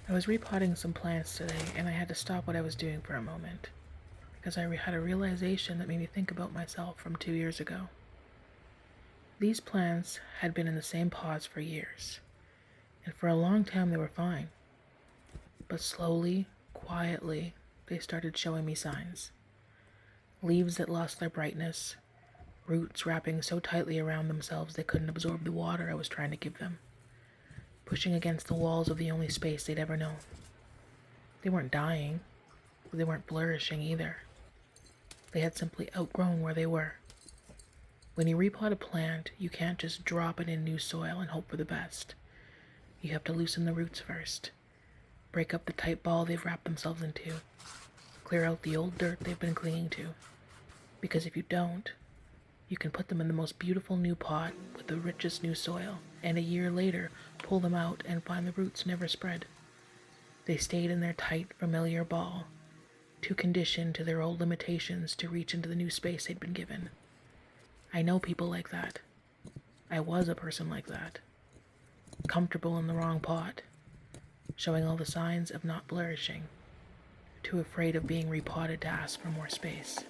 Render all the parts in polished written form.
I was repotting some plants today, and I had to stop what I was doing for a moment, because I had a realization that made me think about myself from 2 years ago. These plants had been in the same pots for years, and for a long time they were fine. But slowly, quietly, they started showing me signs. Leaves that lost their brightness, roots wrapping so tightly around themselves they couldn't absorb the water I was trying to give them, pushing against the walls of the only space they'd ever known. They weren't dying, but they weren't flourishing either. They had simply outgrown where they were. When you repot a plant, you can't just drop it in new soil and hope for the best. You have to loosen the roots first, break up the tight ball they've wrapped themselves into, clear out the old dirt they've been clinging to. Because if you don't, you can put them in the most beautiful new pot with the richest new soil, and a year later pull them out and find the roots never spread. They stayed in their tight, familiar ball, too conditioned to their old limitations to reach into the new space they'd been given. I know people like that. I was a person like that. Comfortable in the wrong pot, showing all the signs of not flourishing, too afraid of being repotted to ask for more space.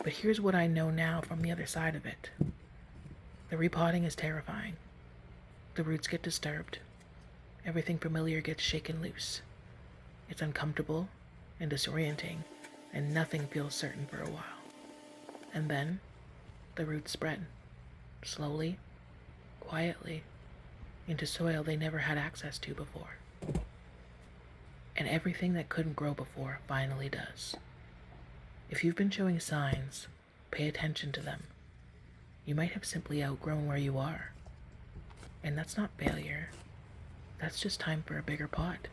But here's what I know now from the other side of it. The repotting is terrifying. The roots get disturbed. Everything familiar gets shaken loose. It's uncomfortable and disorienting, and nothing feels certain for a while. And then, the roots spread, slowly, quietly, into soil they never had access to before. And everything that couldn't grow before finally does. If you've been showing signs, pay attention to them. You might have simply outgrown where you are. And that's not failure. That's just time for a bigger pot.